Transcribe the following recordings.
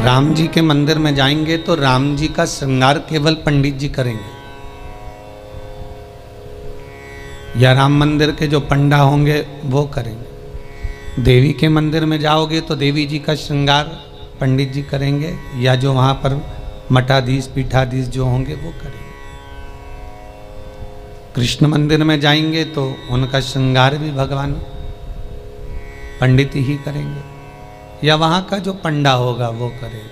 राम जी के मंदिर में जाएंगे तो राम जी का श्रृंगार केवल पंडित जी करेंगे, या राम मंदिर के जो पंडा होंगे वो करेंगे। देवी के मंदिर में जाओगे तो देवी जी का श्रृंगार पंडित जी करेंगे, या जो वहाँ पर मठाधीश पीठाधीश जो होंगे वो करेंगे। कृष्ण मंदिर में जाएंगे तो उनका श्रृंगार भी भगवान पंडित ही करेंगे, या वहाँ का जो पंडा होगा वो करेगा।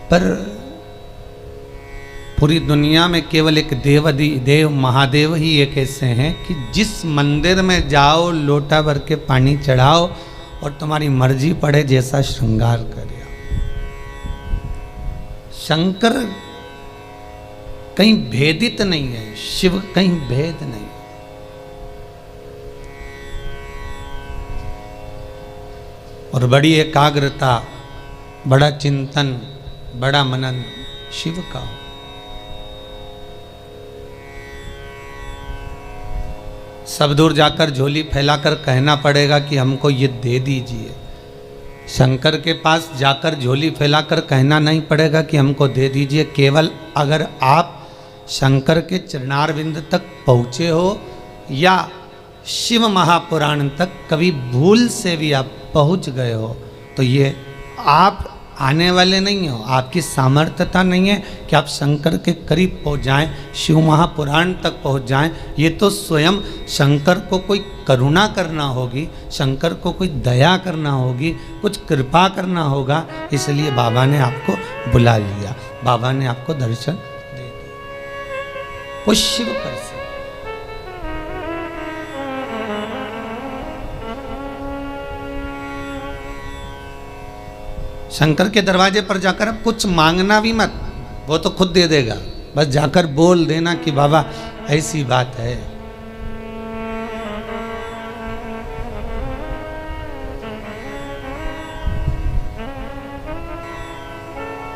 पर पूरी दुनिया में केवल एक देव महादेव ही एक ऐसे हैं कि जिस मंदिर में जाओ लोटा भर के पानी चढ़ाओ और तुम्हारी मर्जी पड़े जैसा श्रृंगार करे। शंकर कहीं भेदित नहीं है, शिव कहीं भेद नहीं। और बड़ी एकाग्रता, बड़ा चिंतन, बड़ा मनन शिव का हो। सब दूर जाकर झोली फैलाकर कहना पड़ेगा कि हमको ये दे दीजिए। शंकर के पास जाकर झोली फैलाकर कहना नहीं पड़ेगा कि हमको दे दीजिए। केवल अगर आप शंकर के चरणारविंद तक पहुँचे हो या शिव महापुराण तक कभी भूल से भी आप पहुँच गए हो तो ये आप आने वाले नहीं हो, आपकी सामर्थ्यता नहीं है कि आप शंकर के करीब पहुँच जाएं, शिव महापुराण तक पहुँच जाएं। ये तो स्वयं शंकर को कोई करुणा करना होगी, शंकर को कोई दया करना होगी, कुछ कृपा करना होगा। इसलिए बाबा ने आपको बुला लिया, बाबा ने आपको दर्शन दे दिया। वो शिव कर से शंकर के दरवाजे पर जाकर अब कुछ मांगना भी मत, वो तो खुद दे देगा। बस जाकर बोल देना कि बाबा ऐसी बात है।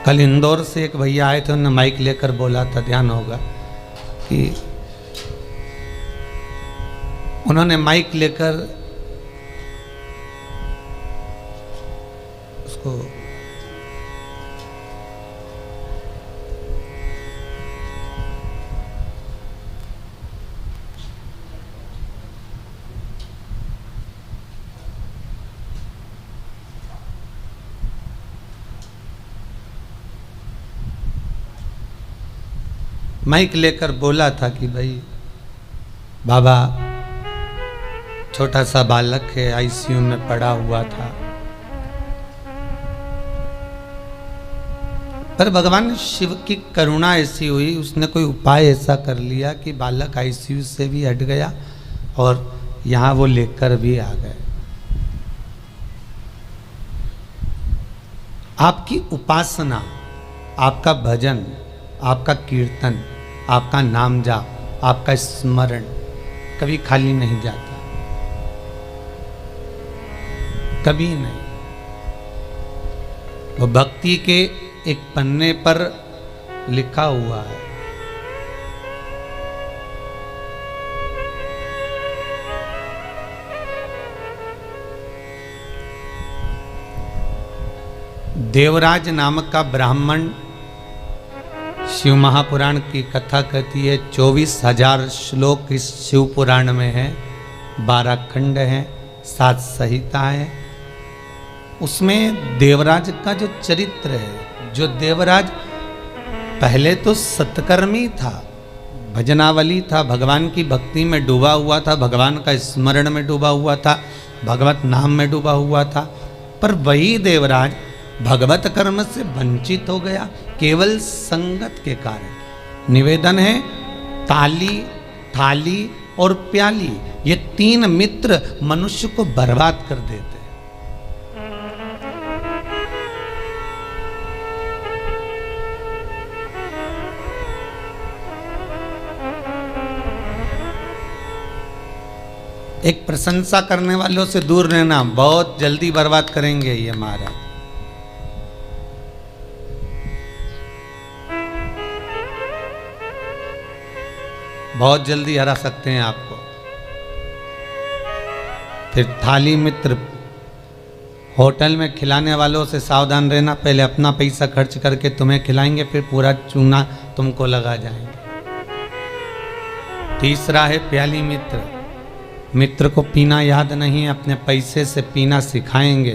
कल इंदौर से एक भैया आए थे, उन्होंने माइक लेकर बोला था, ध्यान होगा कि उन्होंने माइक लेकर उसको माइक लेकर बोला था कि भाई बाबा छोटा सा बालक है, आईसीयू में पड़ा हुआ था, पर भगवान शिव की करुणा ऐसी हुई, उसने कोई उपाय ऐसा कर लिया कि बालक आईसीयू से भी हट गया और यहाँ वो लेकर भी आ गए। आपकी उपासना, आपका भजन, आपका कीर्तन, आपका नाम जाप, आपका स्मरण कभी खाली नहीं जाता, कभी नहीं। वो भक्ति के एक पन्ने पर लिखा हुआ है। देवराज नामक का ब्राह्मण शिव महापुराण की कथा कहती है। 24,000 श्लोक इस शिव पुराण में है, 12 खंड हैं, 7 संहिताएं हैं। उसमें देवराज का जो चरित्र है, जो देवराज पहले तो सत्कर्मी था, भजनावली था, भगवान की भक्ति में डूबा हुआ था, भगवान का स्मरण में डूबा हुआ था, भगवत नाम में डूबा हुआ था। पर वही देवराज भगवत कर्म से वंचित हो गया केवल संगत के कारण। निवेदन है, ताली, थाली और प्याली, ये 3 मित्र मनुष्य को बर्बाद कर देते। एक प्रशंसा करने वालों से दूर रहना, बहुत जल्दी बर्बाद करेंगे ये महाराज। बहुत जल्दी हरा सकते हैं आपको। फिर थाली मित्र होटल में खिलाने वालों से सावधान रहना, पहले अपना पैसा खर्च करके तुम्हें खिलाएंगे, फिर पूरा चूना तुमको लगा जाएंगे। तीसरा है प्याली मित्र। मित्र को पीना याद नहीं है, अपने पैसे से पीना सिखाएंगे,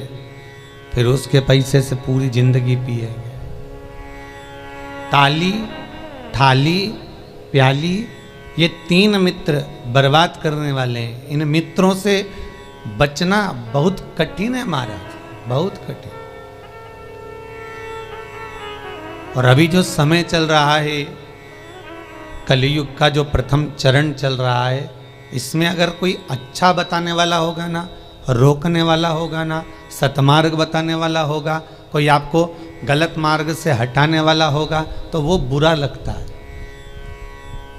फिर उसके पैसे से पूरी जिंदगी पिएंगे। ताली, थाली, प्याली, ये 3 मित्र बर्बाद करने वाले हैं। इन मित्रों से बचना बहुत कठिन है महाराज, बहुत कठिन। और अभी जो समय चल रहा है, कलयुग का जो प्रथम चरण चल रहा है, इसमें अगर कोई अच्छा बताने वाला होगा ना, रोकने वाला होगा ना, सतमार्ग बताने वाला होगा, कोई आपको गलत मार्ग से हटाने वाला होगा, तो वो बुरा लगता है।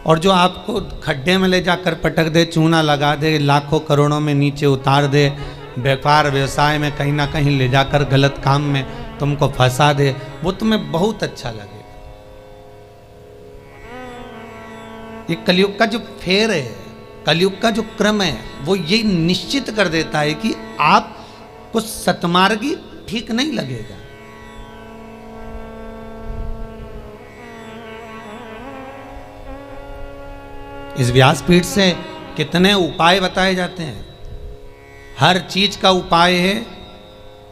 और जो आपको खड्डे में ले जाकर पटक दे, चूना लगा दे, लाखों करोड़ों में नीचे उतार दे, व्यापार व्यवसाय में कहीं ना कहीं ले जाकर गलत काम में तुमको फंसा दे, वो तुम्हें बहुत अच्छा लगेगा। ये कलयुग का जो फेर है, कलयुग का जो क्रम है, वो ये निश्चित कर देता है कि आपको सतमार्गी ठीक नहीं लगेगा। इस व्यासपीठ से कितने उपाय बताए जाते हैं, हर चीज का उपाय है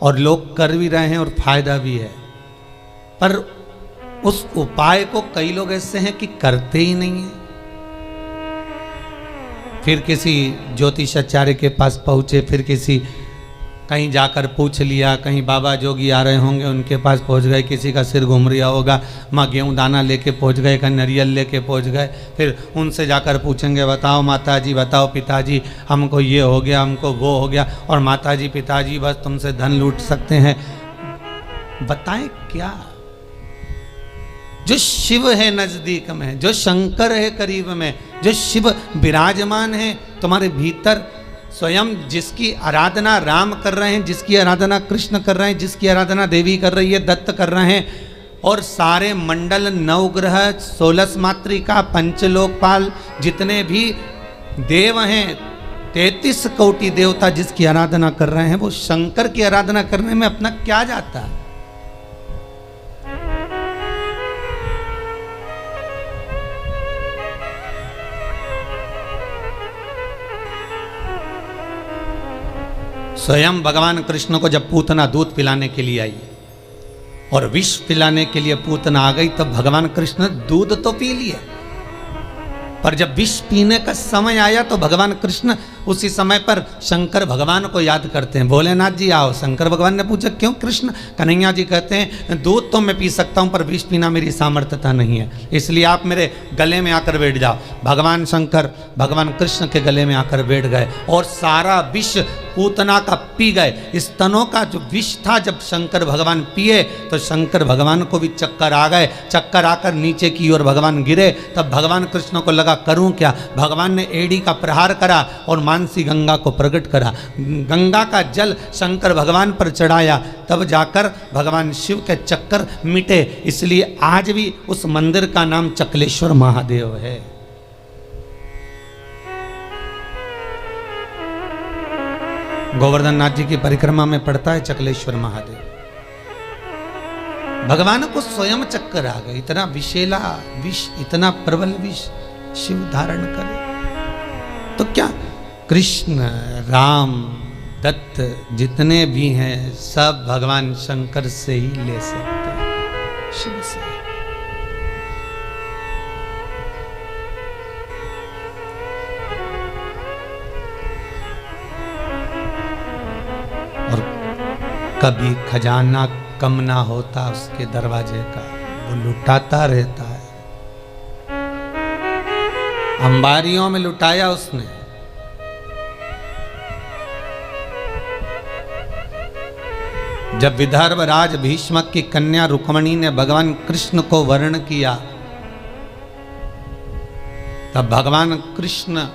और लोग कर भी रहे हैं और फायदा भी है, पर उस उपाय को कई लोग ऐसे हैं कि करते ही नहीं है। फिर किसी ज्योतिषाचार्य के पास पहुंचे, फिर किसी कहीं जाकर पूछ लिया, कहीं बाबा जोगी आ रहे होंगे उनके पास पहुंच गए, किसी का सिर घूम रहा होगा, माँ गेहूँ दाना लेके पहुंच गए, कहीं नारियल लेके पहुंच गए, फिर उनसे जाकर पूछेंगे, बताओ माताजी, बताओ पिताजी, हमको ये हो गया, हमको वो हो गया, और माताजी पिताजी बस तुमसे धन लूट सकते हैं। बताएं क्या? जो शिव है नजदीक में, जो शंकर है करीब में, जो शिव विराजमान है तुम्हारे भीतर, स्वयं जिसकी आराधना राम कर रहे हैं, जिसकी आराधना कृष्ण कर रहे हैं, जिसकी आराधना देवी कर रही है, दत्त कर रहे हैं, और सारे मंडल, नवग्रह, 16 मातृका, पंचलोकपाल, जितने भी देव हैं, 33 कोटि देवता जिसकी आराधना कर रहे हैं, वो शंकर की आराधना करने में अपना क्या जाता है? स्वयं भगवान कृष्ण को जब पूतना दूध पिलाने के लिए आई और विष पिलाने के लिए पूतना आ गई, तब भगवान कृष्ण दूध तो पी लिए, पर जब विष पीने का समय आया तो भगवान कृष्ण उसी समय पर शंकर भगवान को याद करते हैं। भोलेनाथ जी आओ। शंकर भगवान ने पूछा क्यों कृष्ण? कन्हैया जी कहते हैं दूध तो मैं पी सकता हूँ, पर विष पीना मेरी सामर्थ्यता नहीं है, इसलिए आप मेरे गले में आकर बैठ जाओ। भगवान शंकर भगवान कृष्ण के गले में आकर बैठ गए और सारा विष पूतना का पी गए। स्तनों का जो विष था जब शंकर भगवान पिए तो शंकर भगवान को भी चक्कर आ गए। चक्कर आकर नीचे की ओर भगवान गिरे। तब भगवान कृष्ण को लगा करूं क्या? भगवान ने एड़ी का प्रहार करा और मानसी गंगा को प्रकट करा। गंगा का जल शंकर भगवान पर चढ़ाया, तब जाकर भगवान शिव के चक्कर मिटे। इसलिए आज भी उस मंदिर का नाम चकलेश्वर महादेव है। गोवर्धन नाथ जी की परिक्रमा में पड़ता है चकलेश्वर महादेव। भगवान को स्वयं चक्कर आ गए। इतना विषैला विष, इतना प्रबल विष शिव धारण करे तो क्या? कृष्ण, राम, दत्त जितने भी हैं सब भगवान शंकर से ही ले सकते हैं, शिव से। और कभी खजाना कम ना होता उसके दरवाजे का, वो लुटाता रहता है। अंबारियों में लुटाया उसने। जब विदर्भ राज भीष्मक की कन्या रुक्मणी ने भगवान कृष्ण को वर्ण किया, तब भगवान कृष्ण